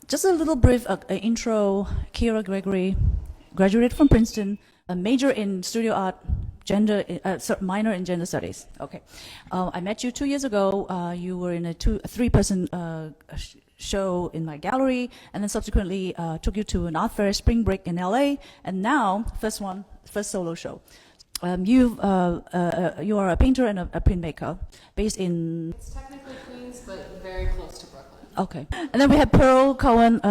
Just a little brief intro. Kyra Gregory, graduated from Princeton, a major in studio art, minor in gender studies. Okay. I met you 2 years ago. You were in a three-person show in my gallery, and then subsequently took you to an art fair, Spring Break in LA, and now, first solo show. You are a painter and a printmaker based in... It's technically Queens, but very close to Brooklyn. Okay. And then we have Cowan,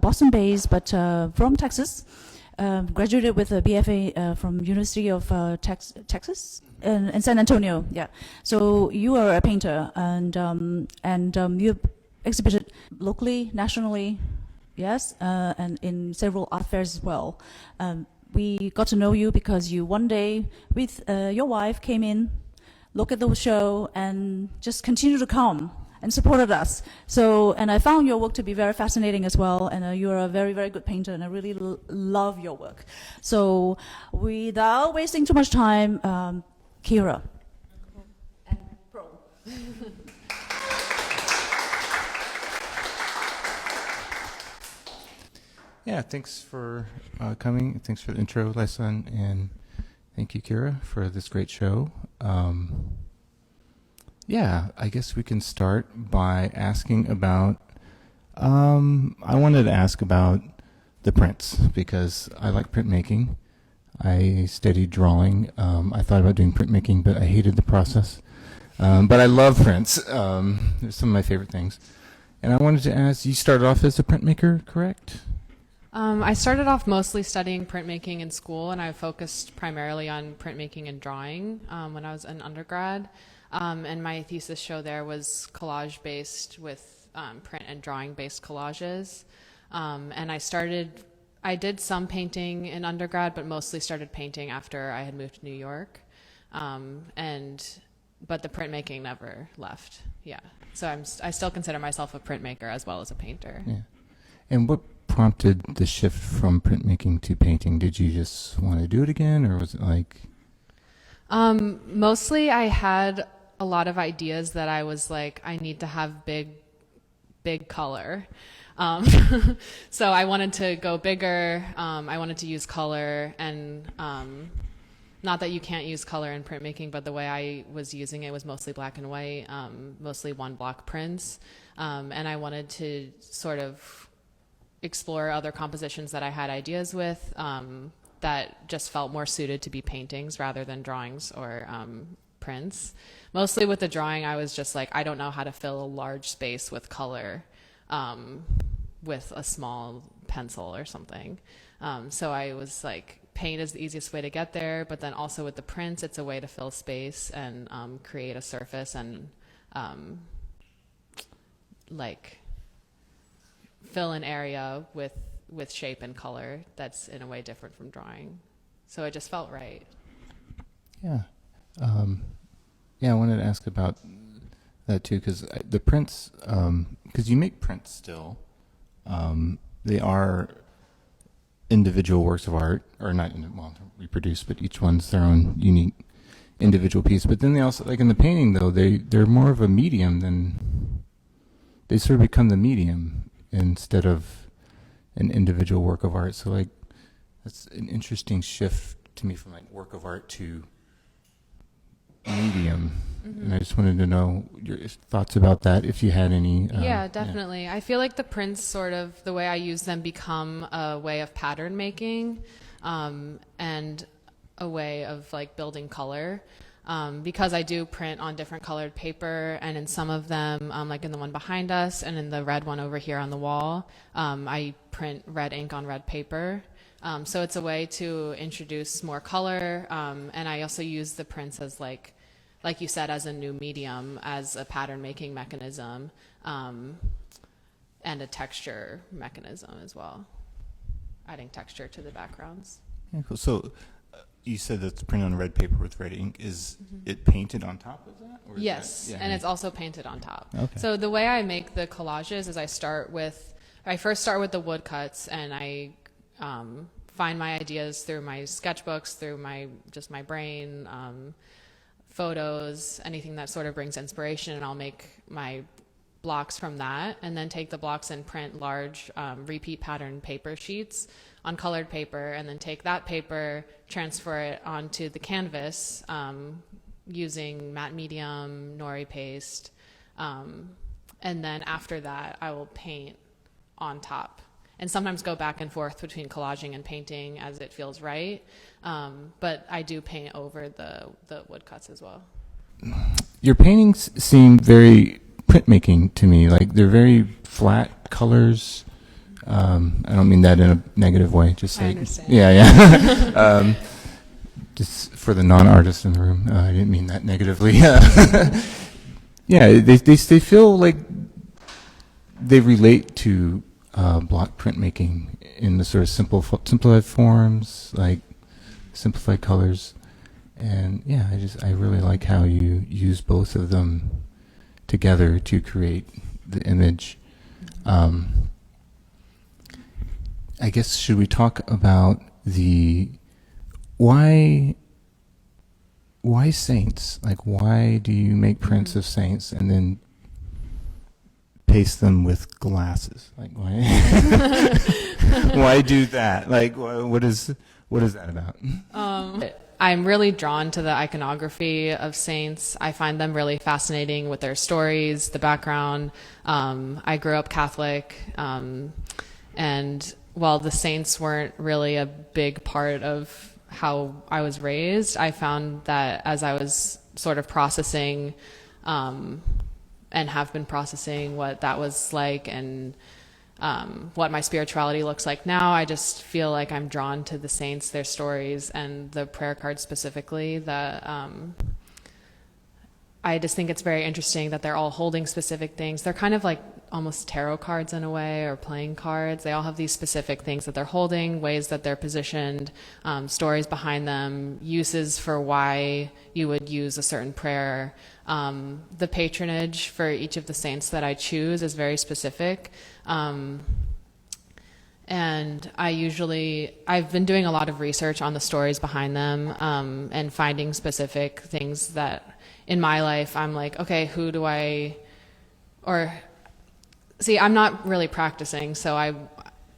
Boston-based, but from Texas. Graduated with a BFA from University of Texas in San Antonio. Yeah. So you are a painter, and you exhibited locally, nationally, yes, and in several art fairs as well. We got to know you because you one day with your wife came in, looked at the show, and just continued to come and supported us. So, and I found your work to be very fascinating as well, and you're a very, very good painter, and I really love your work. So, without wasting too much time, Kyra. And Pro. Yeah, thanks for coming. Thanks for the intro, LaiSun, and thank you, Kyra, for this great show. Yeah, I guess we can start by asking about, I wanted to ask about the prints, because I like printmaking. I studied drawing. I thought about doing printmaking, but I hated the process. But I love prints. They're some of my favorite things. And I wanted to ask, you started off as a printmaker, correct? I started off mostly studying printmaking in school, and I focused primarily on printmaking and drawing when I was an undergrad. And my thesis show there was collage-based with print and drawing-based collages. And I did some painting in undergrad, but mostly started painting after I had moved to New York. But the printmaking never left. Yeah. So I still consider myself a printmaker as well as a painter. Yeah. And what prompted the shift from printmaking to painting? Did you just want to do it again, or was it like... Mostly I had a lot of ideas that I was like, I need to have big color. So I wanted to go bigger. I wanted to use color, and not that you can't use color in printmaking, but the way I was using it was mostly black and white, mostly one block prints. And I wanted to sort of explore other compositions that I had ideas with that just felt more suited to be paintings rather than drawings or prints. Mostly with the drawing, I was just like, I don't know how to fill a large space with color with a small pencil or something. So I was like, paint is the easiest way to get there, but then also with the prints, it's a way to fill space and create a surface and like fill an area with shape and color that's in a way different from drawing. So it just felt right. Yeah. Yeah, I wanted to ask about that too, because the prints, because you make prints still, they are individual works of art, or not, well, reproduced, but each one's their own unique individual piece. But then they also, like in the painting though, they're more of a medium than, they sort of become the medium instead of an individual work of art. So like, that's an interesting shift to me from like work of art to medium. Mm-hmm. And I just wanted to know your thoughts about that, if you had any. Yeah, definitely. Yeah. I feel like the prints, sort of the way I use them, become a way of pattern making and a way of like building color. Because I do print on different colored paper, and in some of them, like in the one behind us and in the red one over here on the wall, I print red ink on red paper. So it's a way to introduce more color, and I also use the prints as like you said, as a new medium, as a pattern making mechanism, and a texture mechanism as well, adding texture to the backgrounds. Yeah, cool. So you said that's printed on red paper with red ink. Is it painted on top of that? Or yes, that, yeah, and it's also painted on top. Okay. So the way I make the collages is I first start with the woodcuts, and I find my ideas through my sketchbooks, through my brain, photos, anything that sort of brings inspiration, and I'll make my blocks from that, and then take the blocks and print large repeat pattern paper sheets on colored paper, and then take that paper, transfer it onto the canvas using matte medium, nori paste, and then after that I will paint on top, and sometimes go back and forth between collaging and painting as it feels right, but I do paint over the woodcuts as well. Your paintings seem very printmaking to me. Like, they're very flat colors. I don't mean that in a negative way. Just I like, understand. yeah. Just for the non-artists in the room, I didn't mean that negatively. Yeah, they feel like they relate to block printmaking in the sort of simplified forms, like simplified colors. And yeah, I really like how you use both of them together to create the image. I guess, should we talk about why saints? Like, why do you make prints of saints and then paste them with glasses? Like, why? Why do that? Like, what is that about? I'm really drawn to the iconography of saints. I find them really fascinating with their stories, the background. I grew up Catholic, and while the saints weren't really a big part of how I was raised, I found that as I was sort of processing and have been processing what that was like, and what my spirituality looks like now, I just feel like I'm drawn to the saints, their stories, and the prayer cards specifically. That I just think it's very interesting that they're all holding specific things. They're kind of like almost tarot cards in a way, or playing cards. They all have these specific things that they're holding, ways that they're positioned, stories behind them, uses for why you would use a certain prayer. The patronage for each of the saints that I choose is very specific. And I've been doing a lot of research on the stories behind them, and finding specific things that in my life I'm like, okay, I'm not really practicing, so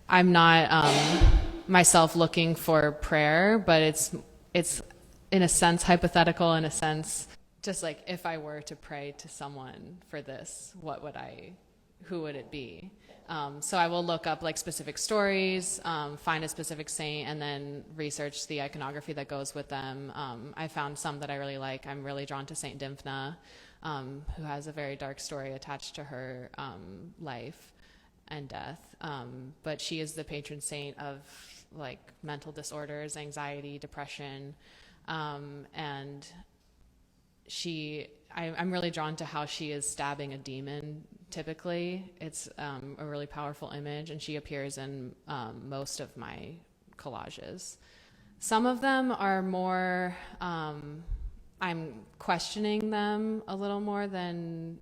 I'm not myself looking for prayer, but it's in a sense hypothetical, in a sense just like, if I were to pray to someone for this, who would it be? So I will look up like specific stories, find a specific saint, and then research the iconography that goes with them. I found some that I really like. I'm really drawn to Saint Dymphna, who has a very dark story attached to her life and death. But she is the patron saint of like mental disorders, anxiety, depression, and I'm really drawn to how she is stabbing a demon. Typically, it's a really powerful image, and she appears in most of my collages. Some of them are more, I'm questioning them a little more than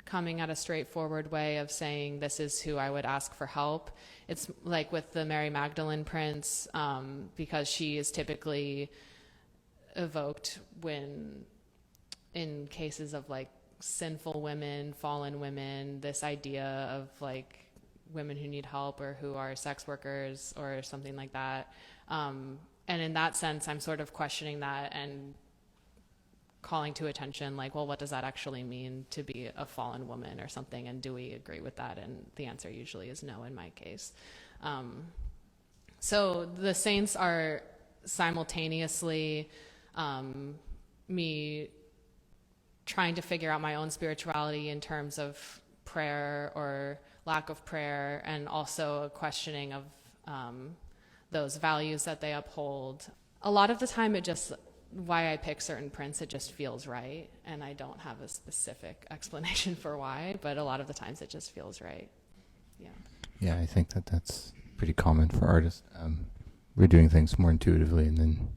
coming at a straightforward way of saying this is who I would ask for help. It's like with the Mary Magdalene prints, because she is typically evoked in cases of like sinful women, fallen women, this idea of like women who need help or who are sex workers or something like that. And in that sense, I'm sort of questioning that and calling to attention, like, well, what does that actually mean to be a fallen woman or something? And do we agree with that? And the answer usually is no in my case. So the saints are simultaneously me trying to figure out my own spirituality in terms of prayer or lack of prayer, and also a questioning of those values that they uphold. A lot of the time, why I pick certain prints, it just feels right, and I don't have a specific explanation for why, but a lot of the times it just feels right. Yeah. Yeah, I think that's pretty common for artists. We're doing things more intuitively, and then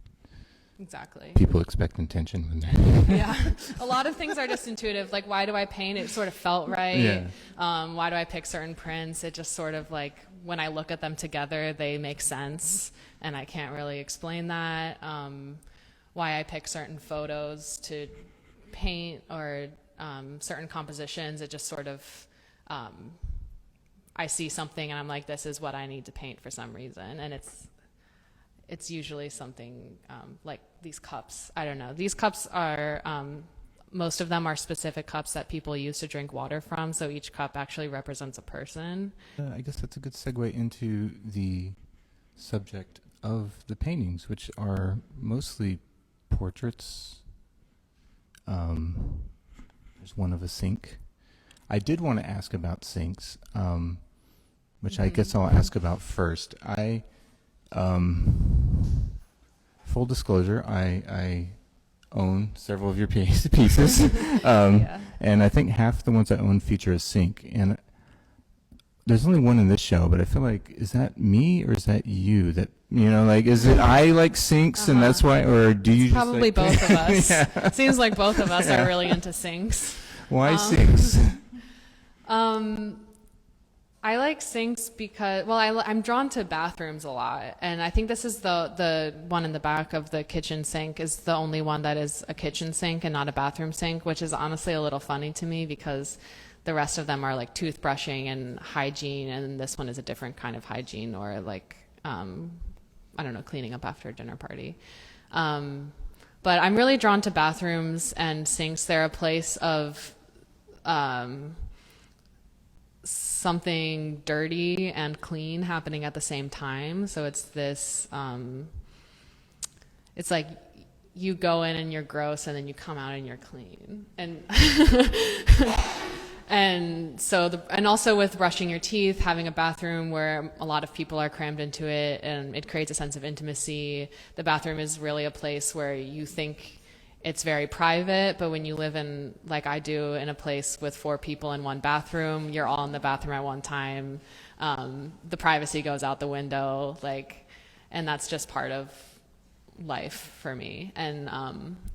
exactly. people expect intention when they're Yeah, a lot of things are just intuitive. Like, why do I paint? It sort of felt right. Yeah. Why do I pick certain prints? It just sort of like, when I look at them together, they make sense, and I can't really explain that. Why I pick certain photos to paint or certain compositions. It just sort of, I see something and I'm like, this is what I need to paint for some reason. And it's usually something like these cups. I don't know. These cups are, most of them are specific cups that people use to drink water from. So each cup actually represents a person. I guess that's a good segue into the subject of the paintings, which are mostly portraits. There's one of a sink. I did want to ask about sinks, which I guess I'll ask about first. Full disclosure, I own several of your pieces, and I think half the ones I own feature a sink. And there's only one in this show, but I feel like, is that me or is that you? That, you know, like, is it I like sinks and that's why, or do you It's just probably like, both of us. Yeah. Seems like both of us are really into sinks. Why sinks? I like sinks because, well, I'm drawn to bathrooms a lot, and I think this is the one in the back of the kitchen sink is the only one that is a kitchen sink and not a bathroom sink, which is honestly a little funny to me because the rest of them are like toothbrushing and hygiene, and this one is a different kind of hygiene, or like, I don't know, cleaning up after a dinner party. But I'm really drawn to bathrooms and sinks. They're a place of something dirty and clean happening at the same time. So it's this, it's like you go in and you're gross and then you come out and you're clean. And and so and also with brushing your teeth, having a bathroom where a lot of people are crammed into it, and it creates a sense of intimacy. The bathroom is really a place where you think it's very private, but when you live in, like I do, in a place with 4 people in one bathroom, you're all in the bathroom at one time. The privacy goes out the window, like, and that's just part of life for me. And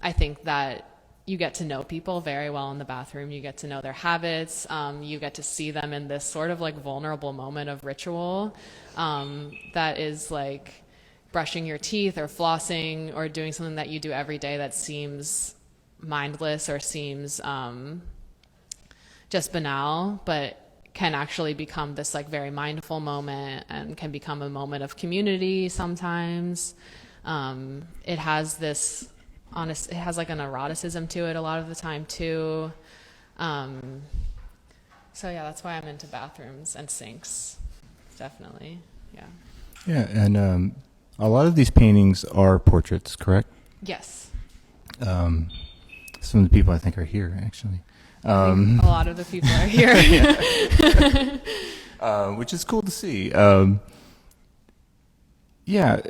I think that you get to know people very well in the bathroom. You get to know their habits. You get to see them in this sort of like vulnerable moment of ritual that is like brushing your teeth or flossing or doing something that you do every day that seems mindless or seems just banal, but can actually become this like very mindful moment and can become a moment of community sometimes. It has this it has like an eroticism to it a lot of the time too. So yeah, that's why I'm into bathrooms and sinks, definitely. Yeah. Yeah, and a lot of these paintings are portraits, correct? Yes. Some of the people I think are here, actually. I think a lot of the people are here. Which is cool to see. Yeah,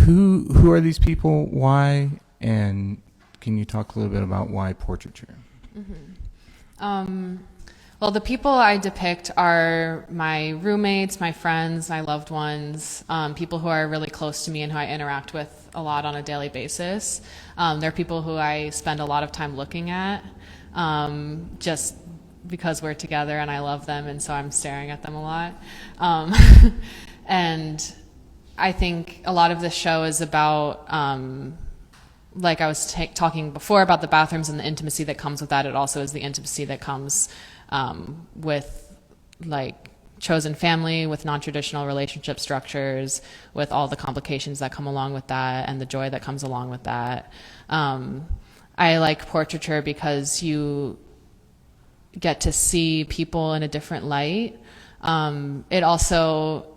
who are these people? Why? And can you talk a little bit about why portraiture? Well, the people I depict are my roommates, my friends, my loved ones, people who are really close to me and who I interact with a lot on a daily basis. They're people who I spend a lot of time looking at, just because we're together and I love them, and so I'm staring at them a lot. And I think a lot of this show is about, like I was talking before about the bathrooms and the intimacy that comes with that. It also is the intimacy that comes with like chosen family, with non-traditional relationship structures, with all the complications that come along with that and the joy that comes along with that. I like portraiture because you get to see people in a different light. It also,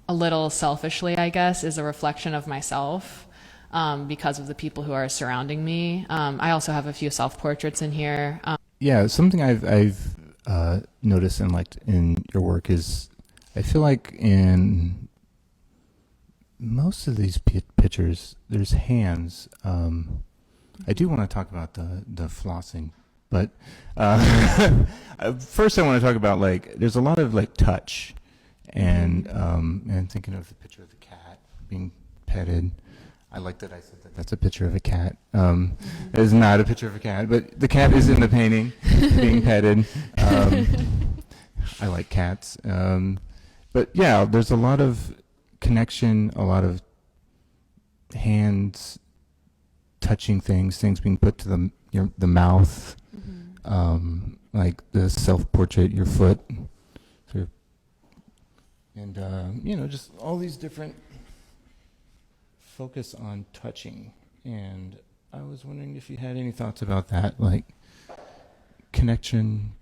a little selfishly, I guess, is a reflection of myself. Because of the people who are surrounding me. I also have a few self-portraits in here. Yeah, something I've noticed and liked in your work is I feel like in most of these pictures, there's hands. I do want to talk about the flossing, but first I want to talk about like there's a lot of like touch, and thinking of the picture of the cat being petted. I like that I said that that's a picture of a cat. It is not a picture of a cat, but the cat is in the painting, being petted. I like cats. But yeah, there's a lot of connection, a lot of hands touching things being put to the mouth. like the self-portrait, your foot, sort of, and you know, just all these different focus on touching. And I was wondering if you had any thoughts about that, like connection,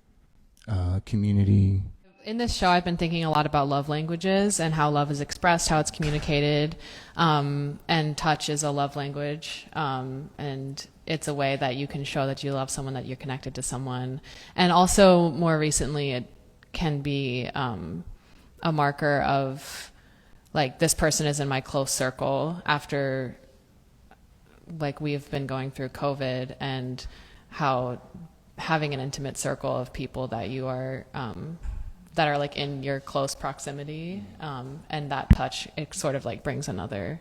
community. In this show, I've been thinking a lot about love languages and how love is expressed, how it's communicated, and touch is a love language, and it's a way that you can show that you love someone, that you're connected to someone. And also, more recently, it can be a marker of, like, this person is in my close circle after, like, we've been going through COVID, and how having an intimate circle of people that you are that are like in your close proximity, and that touch, it sort of like brings another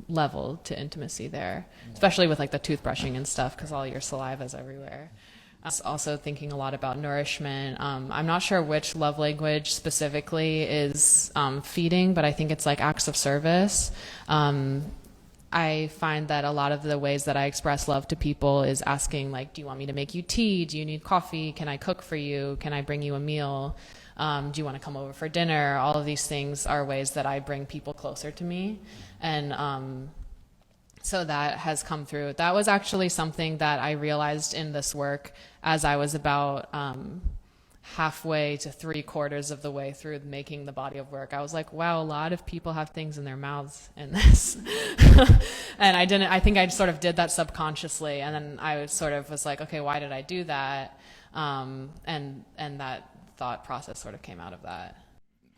level to intimacy there, especially with like the toothbrushing and stuff, because all your saliva is everywhere. I was also thinking a lot about nourishment. I'm not sure which love language specifically is feeding, but I think it's like acts of service. I find that a lot of the ways that I express love to people is asking, like, do you want me to make you tea? Do you need coffee? Can I cook for you? Can I bring you a meal? Do you want to come over for dinner? All of these things are ways that I bring people closer to me. And so that has come through. That was actually something that I realized in this work as I was about halfway to 3/4 of the way through making the body of work. I was like, wow, a lot of people have things in their mouths in this. And I think I sort of did that subconsciously. And then I sort of was like, okay, why did I do that? And that thought process sort of came out of that.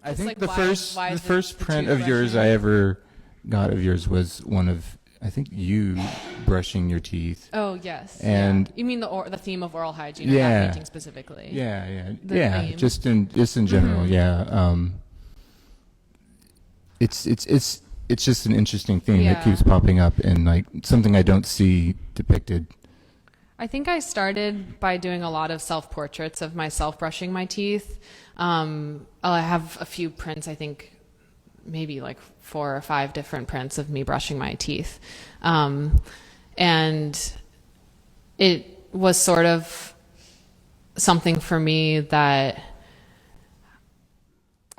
I It's think like, the first print of yours I ever got of yours was one of, I think, you brushing your teeth. Oh, yes. And yeah. You mean the theme of oral hygiene, yeah, or that painting specifically? Yeah. Theme. Just in general, Mm-hmm. yeah. It's just an interesting thing that Yeah. keeps popping up, and like something I don't see depicted. I think I started by doing a lot of self-portraits of myself brushing my teeth. I have a few prints, I think maybe like 4 or 5 different prints of me brushing my teeth. And it was sort of something for me that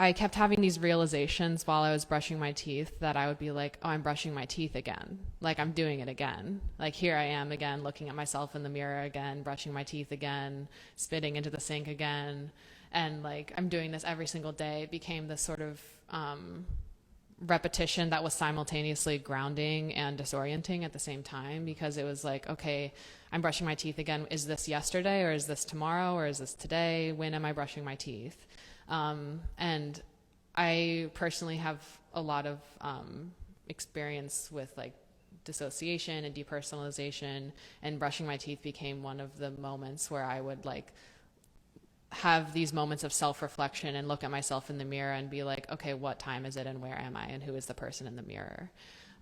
I kept having these realizations while I was brushing my teeth, that I would be like, oh, I'm brushing my teeth again. Like, I'm doing it again. Like, here I am again, looking at myself in the mirror again, brushing my teeth again, spitting into the sink again. And like, I'm doing this every single day. It became this sort of repetition that was simultaneously grounding and disorienting at the same time, because it was like, okay, I'm brushing my teeth again. Is this yesterday, or is this tomorrow, or is this today? When am I brushing my teeth? And I personally have a lot of experience with like dissociation and depersonalization, and brushing my teeth became one of the moments where I would like have these moments of self-reflection and look at myself in the mirror and be like, okay, what time is it, and where am I, and who is the person in the mirror?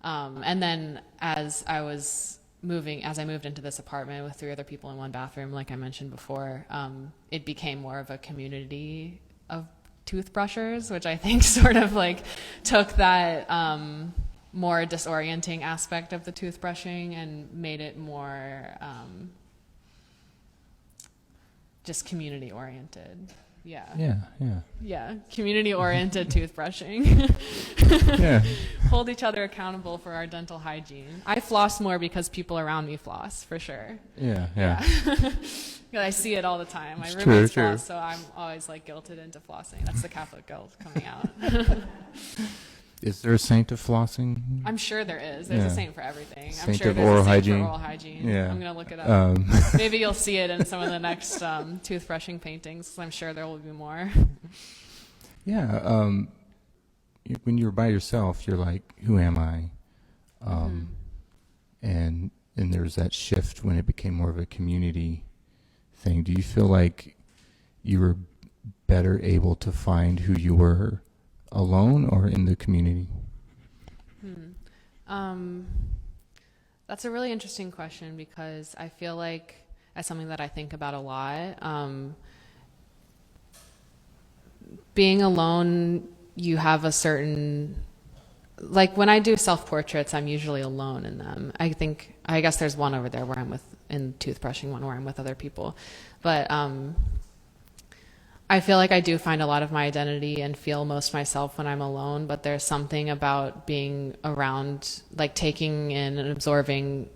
And then as I moved into this apartment with 3 other people in one bathroom, like I mentioned before, it became more of a community of toothbrushers, which I think sort of like took that more disorienting aspect of the toothbrushing and made it more just community oriented. Yeah, community oriented toothbrushing. Yeah. Hold each other accountable for our dental hygiene. I floss more because people around me floss, for sure. Yeah. I see it all the time. My It's roommates true. floss, so I'm always like guilted into flossing. That's the Catholic guilt coming out. Is there a saint of flossing? I'm sure there is. There's Yeah. a saint for everything. I'm Saint sure of there's oral a saint hygiene. for oral hygiene. Yeah. I'm going to look it up. Um, Maybe you'll see it in some of the next toothbrushing paintings. I'm sure there will be more. Yeah. When you're by yourself, you're like, who am I? And there's that shift when it became more of a community thing. Do you feel like you were better able to find who you were alone or in the community? That's a really interesting question, because I feel like that's something that I think about a lot. Being alone, you have a certain, like when I do self-portraits, I'm usually alone in them. I guess there's one over there where I'm with in toothbrushing when I'm with other people. But I feel like I do find a lot of my identity and feel most myself when I'm alone, but there's something about being around, like taking in and absorbing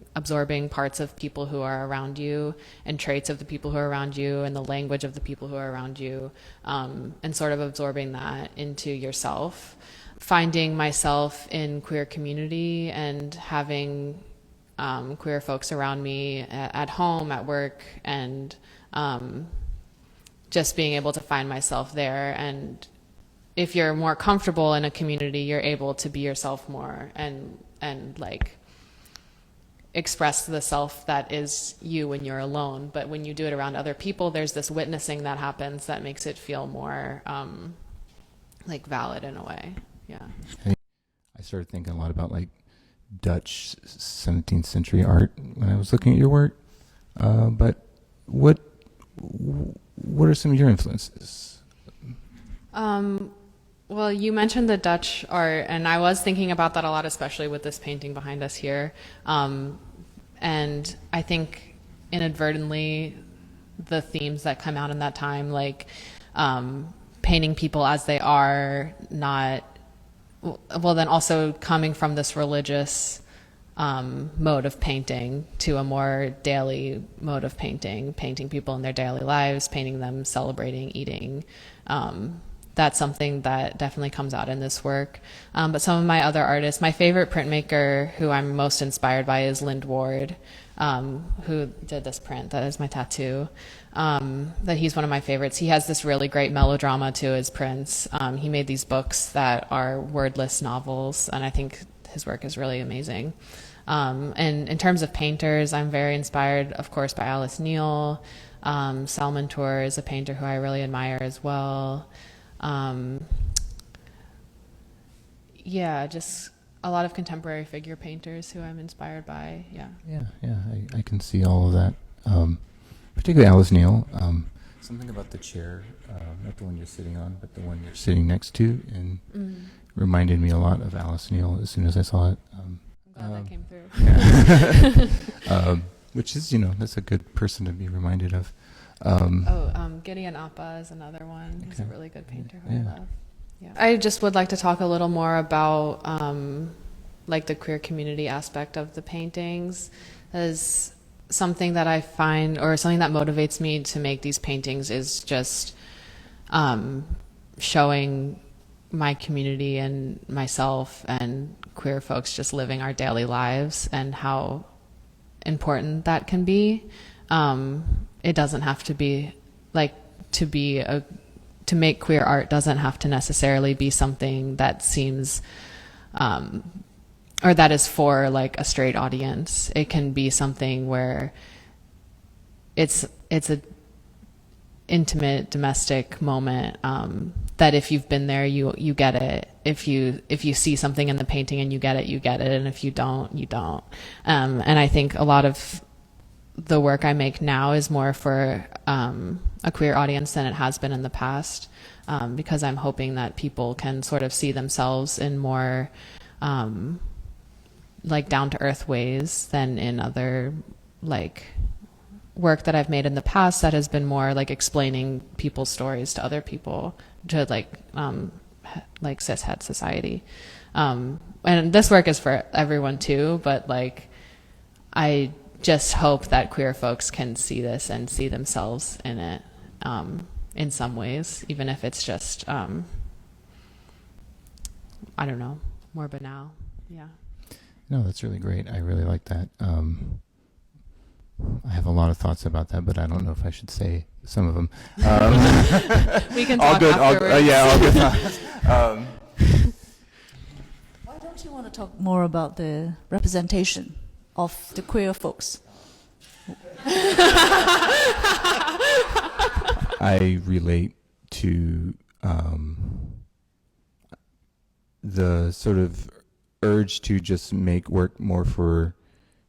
parts of people who are around you and traits of the people who are around you and the language of the people who are around you, and sort of absorbing that into yourself. Finding myself in queer community and having queer folks around me at home, at work, and just being able to find myself there. And if you're more comfortable in a community, you're able to be yourself more and like express the self that is you when you're alone. But when you do it around other people, there's this witnessing that happens that makes it feel more like valid in a way. Yeah. I started thinking a lot about like Dutch 17th century art when I was looking at your work. But what are some of your influences? Well, you mentioned the Dutch art, and I was thinking about that a lot, especially with this painting behind us here. And I think inadvertently, the themes that come out in that time, like painting people as they are, not, well, then also coming from this religious mode of painting to a more daily mode of painting people in their daily lives, painting them celebrating, eating. That's something that definitely comes out in this work. But some of my other artists, my favorite printmaker who I'm most inspired by is Lind Ward, who did this print. That is my tattoo. That he's one of my favorites. He has this really great melodrama to his prints. He made these books that are wordless novels, and I think his work is really amazing. And in terms of painters, I'm very inspired, of course, by Alice Neel. Salman Tour is a painter who I really admire as well. Yeah, just a lot of contemporary figure painters who I'm inspired by. Yeah. Yeah, I can see all of that. Particularly Alice Neel. Something about the chair, not the one you're sitting on, but the one you're sitting next to, and reminded me a lot of Alice Neel as soon as I saw it. I'm glad that came through. Yeah. Which is, that's a good person to be reminded of. Gideon Appa is another one. He's a really good painter who I love. Yeah. I just would like to talk a little more about like the queer community aspect of the paintings, as something that I find, or something that motivates me to make these paintings, is just showing my community and myself and queer folks just living our daily lives and how important that can be. It doesn't have to be like to make queer art doesn't have to necessarily be something that seems or that is for like a straight audience. It can be something where it's a intimate domestic moment that if you've been there, you get it. If you see something in the painting and you get it, and if you don't, you don't. And I think a lot of the work I make now is more for a queer audience than it has been in the past, because I'm hoping that people can sort of see themselves in more like down-to-earth ways than in other like work that I've made in the past that has been more like explaining people's stories to other people, to like cis-het society. And this work is for everyone too, but like I just hope that queer folks can see this and see themselves in it in some ways, even if it's just I don't know, more banal. Yeah. No, that's really great. I really like that. I have a lot of thoughts about that, but I don't know if I should say some of them. We can talk afterwards. All good thoughts. Why don't you want to talk more about the representation of the queer folks? I relate to the sort of urge to just make work more for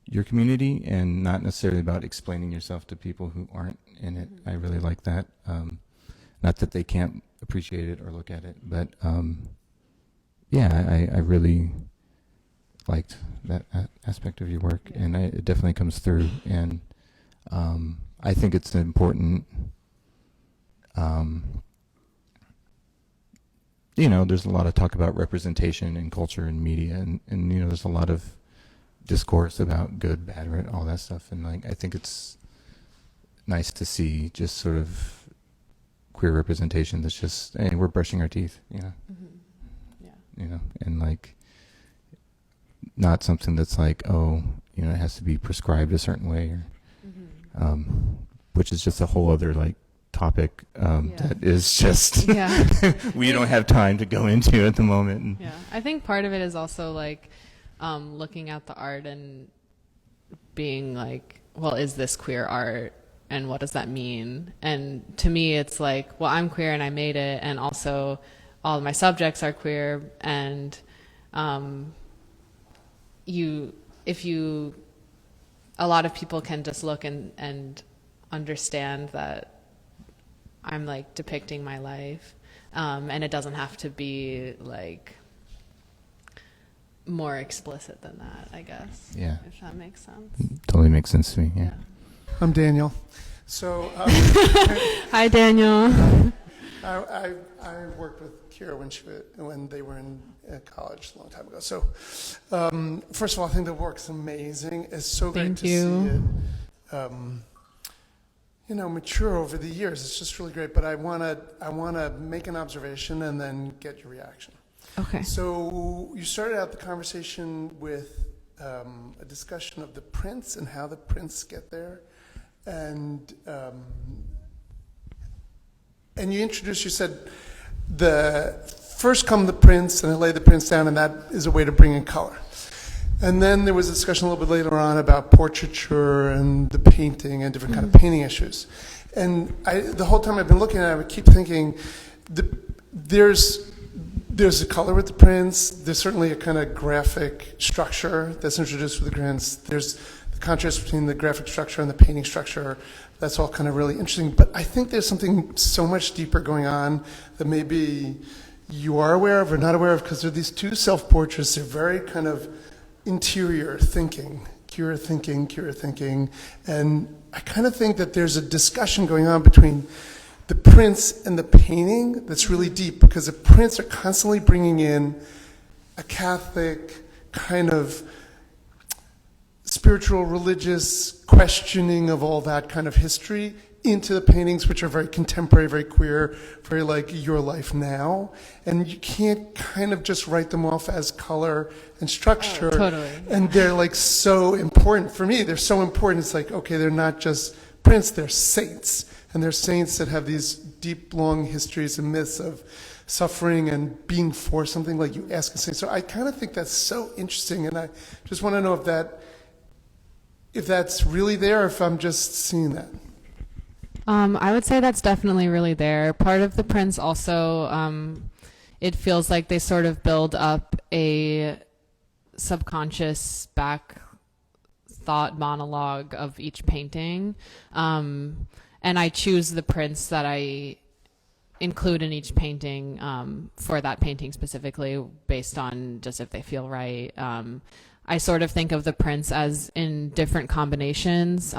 your community and not necessarily about explaining yourself to people who aren't in it. I really like that. Not that they can't appreciate it or look at it, but I really liked that aspect of your work, and it definitely comes through. And I think it's important. There's a lot of talk about representation in culture and media, and there's a lot of discourse about good, bad, right, all that stuff, and I think it's nice to see just sort of queer representation that's just, hey, we're brushing our teeth, Yeah. And not something that's like, oh, it has to be prescribed a certain way, or which is just a whole other topic that is just we don't have time to go into at the moment. Yeah, I think part of it is also looking at the art and being well, is this queer art, and what does that mean? And to me, it's well, I'm queer and I made it, and also all of my subjects are queer, and a lot of people can just look and understand that I'm depicting my life, and it doesn't have to be more explicit than that, I guess. Yeah. If that makes sense. Totally makes sense to me. Yeah. I'm Daniel. So Hi, Daniel. I worked with Kyra when they were in college a long time ago. So first of all, I think the work's amazing. It's so great to see it mature over the years. It's just really great. But I wanna make an observation and then get your reaction. Okay. So you started out the conversation with a discussion of the prints and how the prints get there, and you introduced. You said the first come the prints, and I lay the prints down, and that is a way to bring in color. And then there was a discussion a little bit later on about portraiture and the painting and different kind of painting issues. And the whole time I've been looking at it, I would keep thinking, there's a color with the prints. There's certainly a kind of graphic structure that's introduced with the prints. There's the contrast between the graphic structure and the painting structure. That's all kind of really interesting. But I think there's something so much deeper going on that maybe you are aware of or not aware of, because there are these two self-portraits. They're very kind of interior thinking, Kyra thinking. And I kind of think that there's a discussion going on between the prints and the painting that's really deep, because the prints are constantly bringing in a Catholic kind of spiritual, religious questioning of all that kind of history into the paintings, which are very contemporary, very queer, very your life now. And you can't kind of just write them off as color and structure. Oh, totally. And they're so important for me. They're so important. It's okay, they're not just prints, they're saints. And they're saints that have these deep, long histories and myths of suffering and being for something, like you ask a saint. So I kind of think that's so interesting, and I just want to know if that's really there, or if I'm just seeing that. I would say that's definitely really there. Part of the prints also, it feels like they sort of build up a subconscious back thought monologue of each painting. And I choose the prints that I include in each painting for that painting specifically, based on just if they feel right. I sort of think of the prints as in different combinations.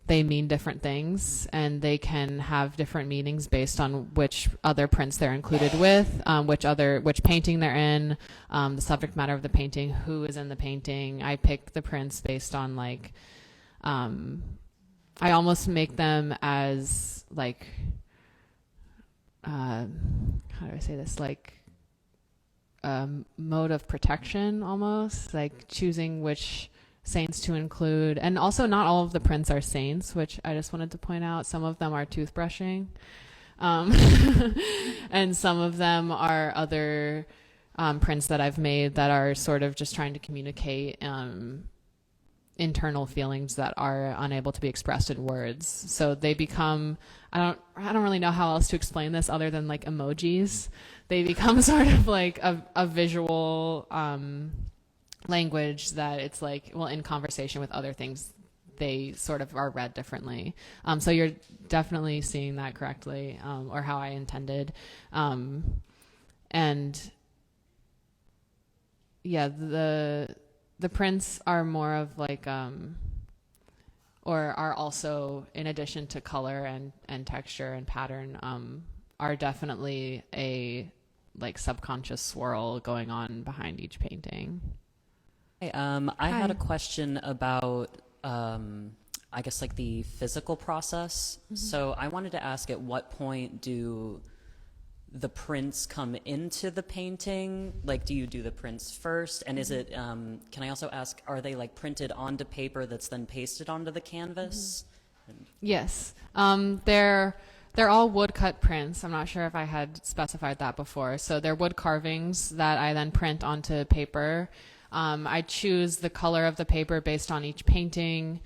They mean different things, and they can have different meanings based on which other prints they're included with, which painting they're in, the subject matter of the painting, who is in the painting. I pick the prints based on I almost make them as how do I say this? Mode of protection, almost, choosing which saints to include. And also, not all of the prints are saints, which I just wanted to point out. Some of them are toothbrushing, and some of them are other prints that I've made that are sort of just trying to communicate internal feelings that are unable to be expressed in words. So they become, I don't really know how else to explain this other than emojis. They become sort of a visual language that it's in conversation with other things, they sort of are read differently. So you're definitely seeing that correctly, or how I intended. And yeah, the prints are more of or are also, in addition to color and texture and pattern, are definitely a like subconscious swirl going on behind each painting. Hey, I had a question about, I guess, like the physical process. So I wanted to ask, at what point do the prints come into the painting? Like, do you do the prints first? And is it, can I also ask, are they like printed onto paper that's then pasted onto the canvas? Yes. They're all woodcut prints. I'm not sure if I had specified that before. So they're wood carvings that I then print onto paper. I choose the color of the paper based on each painting.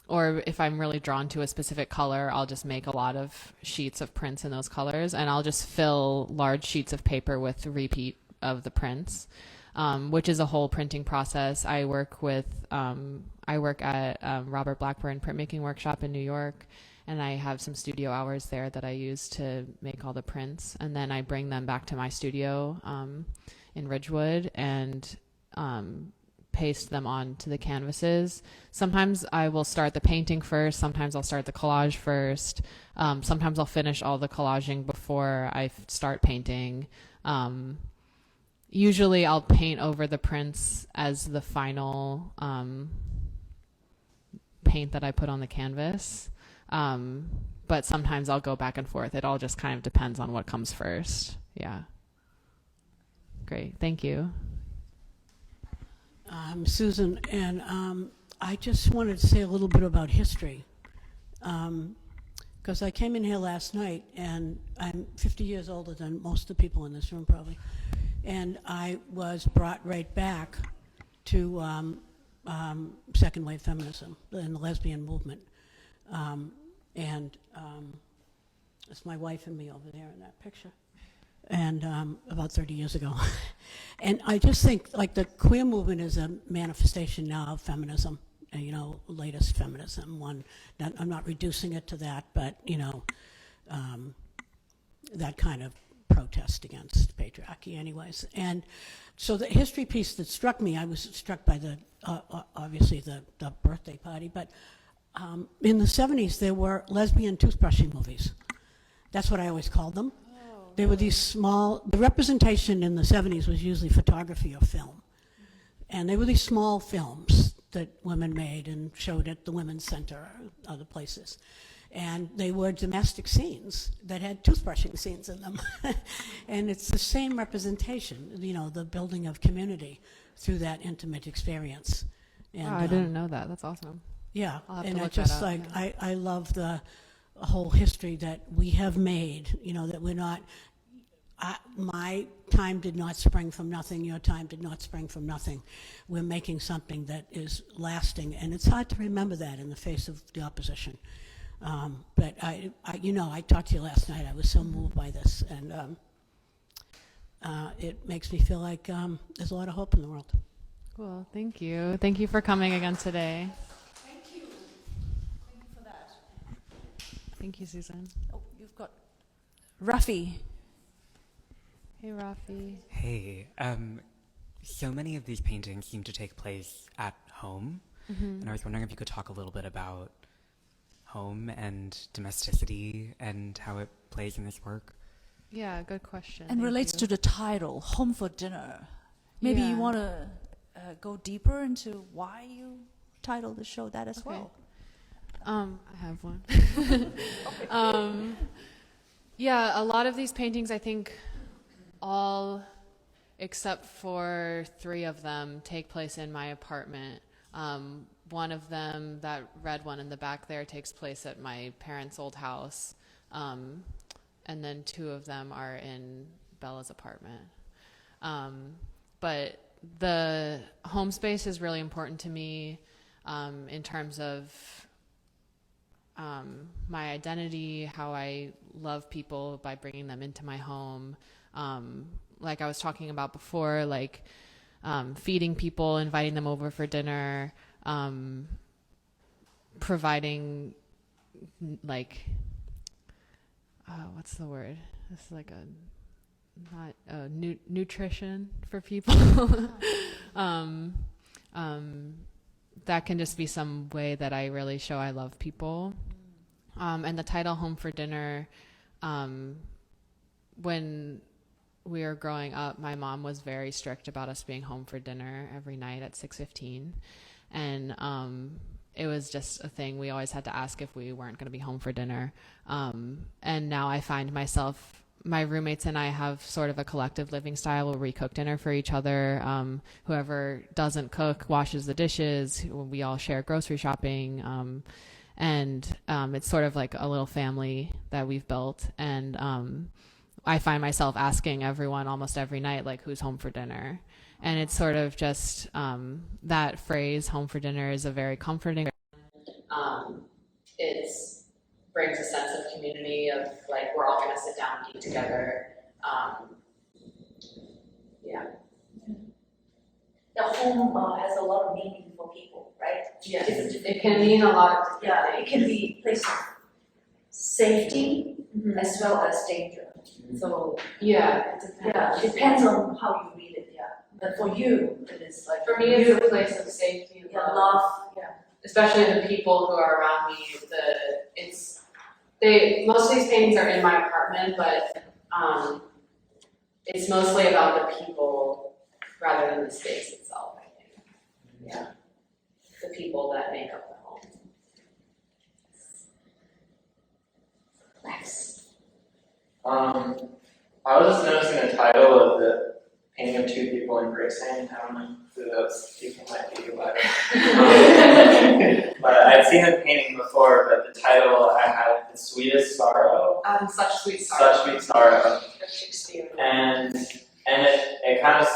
Or if I'm really drawn to a specific color, I'll just make a lot of sheets of prints in those colors, and I'll just fill large sheets of paper with repeat of the prints, which is a whole printing process. I work at Robert Blackburn Printmaking Workshop in New York, and I have some studio hours there that I use to make all the prints, and then I bring them back to my studio in Ridgewood and paste them onto the canvases. Sometimes I will start the painting first. Sometimes I'll start the collage first. Sometimes I'll finish all the collaging before I start painting. Usually I'll paint over the prints as the final paint that I put on the canvas. But sometimes I'll go back and forth. It all just kind of depends on what comes first. Yeah. Great. Thank you. I'm Susan, and I just wanted to say a little bit about history. Because I came in here last night, and I'm 50 years older than most of the people in this room, probably. And I was brought right back to second wave feminism and the lesbian movement. It's my wife and me over there in that picture. And about 30 years ago. And I just think like the queer movement is a manifestation now of feminism, you know, latest feminism. I'm not reducing it to that, but, you know, that kind of protest against patriarchy anyways. And so the history piece that struck me, I was struck by the, obviously the birthday party, but in the 70s there were lesbian toothbrushing movies. That's what I always called them. They were these small, the representation in the 70s was usually photography or film. And they were these small films that women made and showed at the Women's Center or other places. And they were domestic scenes that had toothbrushing scenes in them. And it's the same representation, you know, the building of community through that intimate experience. And, Wow, I didn't know that. That's awesome. Yeah, I'll have to and I look just that up, like, yeah. I love the whole history that we have made, you know, that we're not, my time did not spring from nothing, your time did not spring from nothing. We're making something that is lasting, and it's hard to remember that in the face of the opposition. But you know, I talked to you last night, I was so moved by this, and it makes me feel like there's a lot of hope in the world. Cool. Thank you. Thank you for coming again today. Thank you. Thank you for that. Thank you, Susan. Oh, you've got Rafi. Hey, Rafi. Hey, so many of these paintings seem to take place at home, and I was wondering if you could talk a little bit about home and domesticity and how it plays in this work. Yeah, good question. And Thank relates you. to the title, Home for Dinner. Maybe you Yeah. want to go deeper into why you titled the show that as Okay. well. I have one. Yeah, a lot of these paintings, I think all except for 3 of them take place in my apartment. One of them, that red one in the back there, takes place at my parents' old house. And then 2 of them are in Bella's apartment. But the home space is really important to me in terms of my identity, how I love people by bringing them into my home. Like I was talking about before, like feeding people, inviting them over for dinner, providing like, what's the word? It's like nutrition for people. that can just be some way that I really show I love people. And the title Home for Dinner, when we were growing up, my mom was very strict about us being home for dinner every night at 6:15. And it was just a thing. We always had to ask if we weren't going to be home for dinner. And now I find myself, my roommates and I have sort of a collective living style where we cook dinner for each other. Whoever doesn't cook washes the dishes. We all share grocery shopping. And it's sort of like a little family that we've built. And I find myself asking everyone almost every night, like, who's home for dinner? And it's sort of just that phrase, home for dinner, is a very comforting. It brings a sense of community of, like, we're all going to sit down and eat together. Yeah. The home has a lot of meaning for people, right? Yes, it can mean a lot of different Yeah, things. it can be a place of safety as well as danger. So Yeah, it depends on how you read it. Yeah, but for you, it is like for me, it's a place of safety and love. Yeah. Especially the people who are around me. Most of these paintings are in my apartment, but it's mostly about the people rather than the space itself, I think. Yeah. The people that make up the home. Nice. I was just noticing the title of the painting of two people embracing. I don't know who those people might be, but but I'd seen the painting before, but the title I had The Sweetest Sorrow. Such Sweet Sorrow. Such Sweet Sorrow. Shakespeare. And it kind of,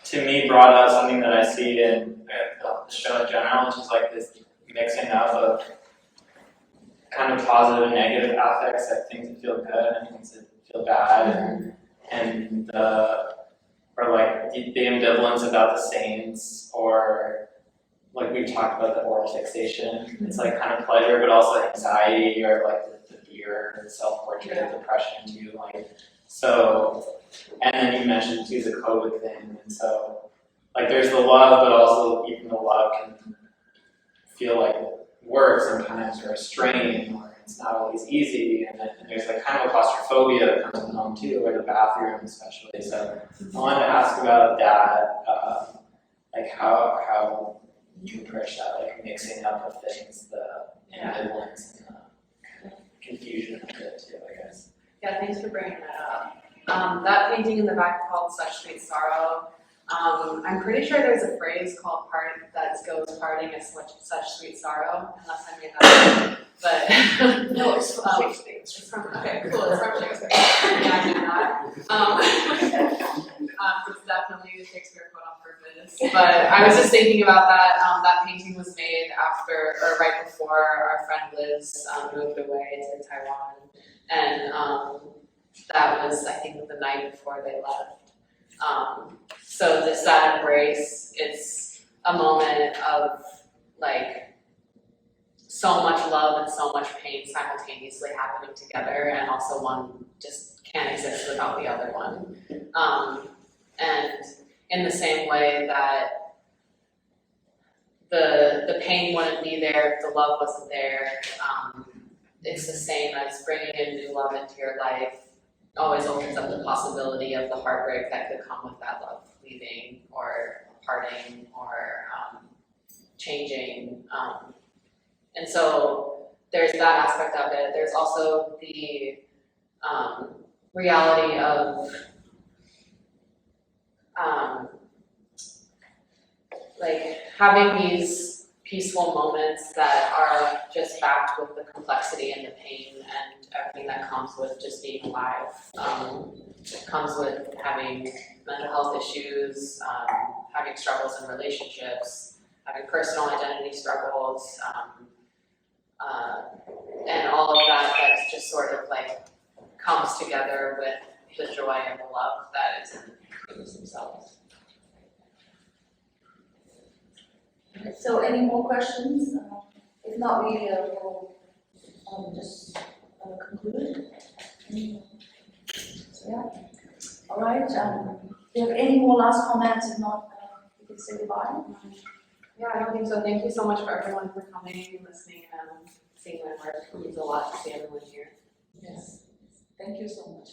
to me, brought out something that I see in the show in general, which is like this mixing up of kind of positive and negative affects, like things that feel good and things that feel bad, and or like the ambivalence about the saints, or like we've talked about the oral fixation. It's like kind of pleasure, but also anxiety, or like the fear, the self-portrait, depression too. Like so, and then you mentioned too the COVID thing, and so like there's the love, but also even the love can feel like work sometimes, or a strain, or it's not always easy, and there's like kind of a claustrophobia that comes with home too, or the bathroom especially. So I wanted to ask about that, like how you approach that, like mixing up of things, the ambivalence and the confusion of it too, I guess. Yeah, thanks for bringing that up. That painting in the back called Such Sweet Sorrow. I'm pretty sure there's a phrase called that goes parting is such sweet sorrow, unless I made that up. But No, it's from Shakespeare. it's from, okay, cool, it's from Shakespeare. Yeah, I knew that. It's definitely the Shakespeare quote on purpose. But I was just thinking about that. That painting was made after, or right before our friend Liz moved away to Taiwan. And that was, I think, the night before they left. So this sad embrace, it's a moment of like so much love and so much pain simultaneously happening together, and also one just can't exist without the other one. And in the same way that the pain wouldn't be there if the love wasn't there, it's the same as bringing in new love into your life always opens up the possibility of the heartbreak that could come with that love leaving, or parting, or changing. And so there's that aspect of it. There's also the reality of like having these peaceful moments that are just backed with the complexity and the pain and everything that comes with just being alive. It comes with having mental health issues, having struggles in relationships, having personal identity struggles, and all of that that's just sort of like comes together with the joy and the love that is in the humans themselves. So any more questions? If not, we will just conclude. So yeah. All right. Do you have any more last comments? If not, we can say goodbye. Yeah, I don't think so. Thank you so much for everyone for coming and listening and seeing my work. It means a lot to see everyone here. Yes. Thank you so much.